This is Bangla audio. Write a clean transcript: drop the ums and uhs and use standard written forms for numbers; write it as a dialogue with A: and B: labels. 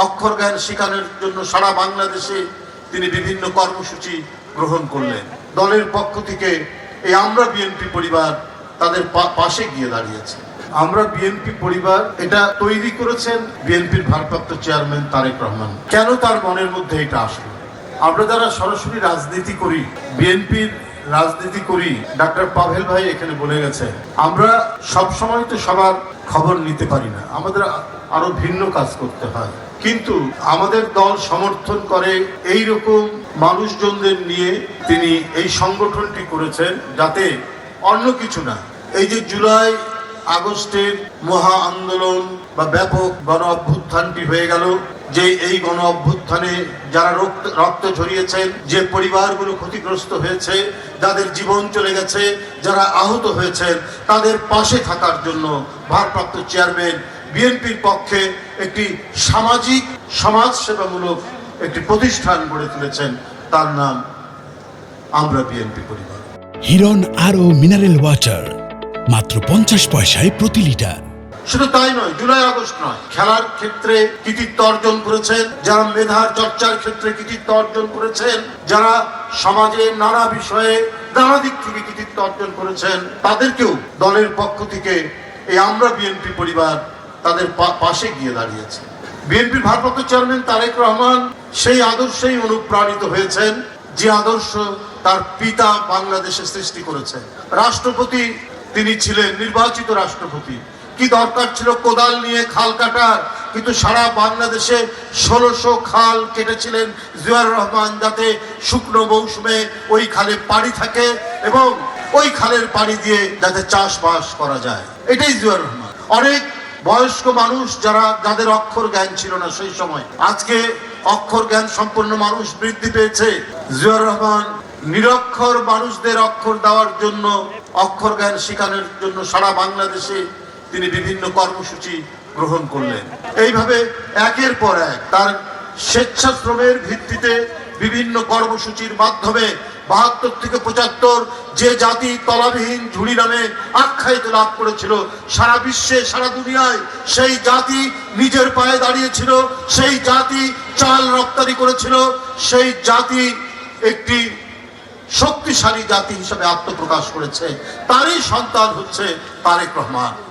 A: অক্ষর জ্ঞান শেখানোর জন্য সারা বাংলাদেশে তিনি বিভিন্ন কর্মসূচি গ্রহণ করলেন। দলের পক্ষ থেকে এই আমরা বিএনপি পরিবার তাদের পাশে গিয়ে দাঁড়িয়েছে। আমরা বিএনপি পরিবার এটা তৈরি করেছেন বিএনপির ভারপ্রাপ্ত চেয়ারম্যান তারেক রহমান। কেন তার মনের মধ্যে এটা আসলো? আমরা যারা সরাসরি রাজনীতি করি, বিএনপির রাজনীতি করি, ডাক্তার পাভেল ভাই এখানে বলে গেছে, আমরা সব সময় তো সবার খবর নিতে পারি না, আমাদের আরো ভিন্ন কাজ করতে হয়। কিন্তু আমাদের দল সমর্থন করে এই রকম মানুষজনদের নিয়ে তিনি এই সংগঠনটি করেছেন, যাতে অন্য কিছু না, এই যে জুলাই আগস্টের মহা আন্দোলন বা ব্যাপক গণ অভ্যুত্থানটি হয়ে গেল, যে এই গণ অভ্যুত্থানে যারা রক্ত ঝরিয়েছেন, যে পরিবারগুলো ক্ষতিগ্রস্ত হয়েছে, যাদের জীবন চলে গেছে, যারা আহত হয়েছেন, তাদের পাশে থাকার জন্য ভারপ্রাপ্ত চেয়ারম্যান বিএনপির পক্ষে একটি সামাজিক সমাজসেবামূলক একটি প্রতিষ্ঠান গড়ে তুলেছেন, তার নাম আমরা বিএনপি পরিবার।
B: হিরন আরও মিনারেল ওয়াটার মাত্র 50 পয়সায় প্রতি লিটার।
A: শুধু তাই নয়, জুলাই আগস্ট নয়, খেলার ক্ষেত্রে কৃতিত্ব অর্জন করেছেন, যারা মেধার চর্চার ক্ষেত্রে কৃতিত্ব অর্জন করেছেন, যারা সমাজে নানা বিষয়ে নানা দিক থেকে কৃতিত্ব অর্জন করেছেন, তাদেরকেও দলের পক্ষ থেকে এই আমরা বিএনপি পরিবার তাদের পাশে গিয়ে দাঁড়িয়েছে। বিএনপির ভারপ্রাপ্ত চেয়ারম্যান তারেক রহমান সেই আদর্শেই অনুপ্রাণিত হয়েছেন, যে আদর্শ তার পিতা বাংলাদেশে সৃষ্টি করেছেন। রাষ্ট্রপতি তিনি ছিলেন, নির্বাচিত রাষ্ট্রপতি। কি দরকার ছিল কোদাল নিয়ে খাল কাটার? কিন্তু সারা বাংলাদেশে 1600 খাল কেটেছিলেন জিয়াউর রহমান, যাতে শুকনো মৌসুমে ওই খালে পানি থাকে এবং ওই খালের পানি দিয়ে যাতে চাষবাস করা যায়। এটাই জিয়াউর রহমান। অনেক বয়স্ক মানুষ যাদের অক্ষর জ্ঞান ছিল না সেই সময়, আজকে অক্ষর জ্ঞান সম্পন্ন মানুষ বৃদ্ধি পেয়েছে। জিয়াউর রহমান নিরক্ষর মানুষদের অক্ষর দেওয়ার জন্য, অক্ষর জ্ঞান শেখানোর জন্য সারা বাংলাদেশে তিনি বিভিন্ন কর্মসূচি গ্রহণ করলেন। এইভাবে একের পর এক তার স্বেচ্ছাশ্রমের ভিত্তিতে বিভিন্ন কর্মসূচির মাধ্যমে 72 থেকে 75 যে জাতি তলাবিহীন ঝুড়ি নামে আখ্যায়িত লাভ করেছিল, সারা বিশ্বে সারা দুনিয়ায় সেই জাতি নিজের পায়ে দাঁড়িয়েছিল, সেই জাতি চাল রপ্তানি করেছিল, সেই জাতি একটি শক্তিশালী জাতি হিসেবে আত্মপ্রকাশ করেছে। তারই সন্তান হচ্ছে তারেক রহমান।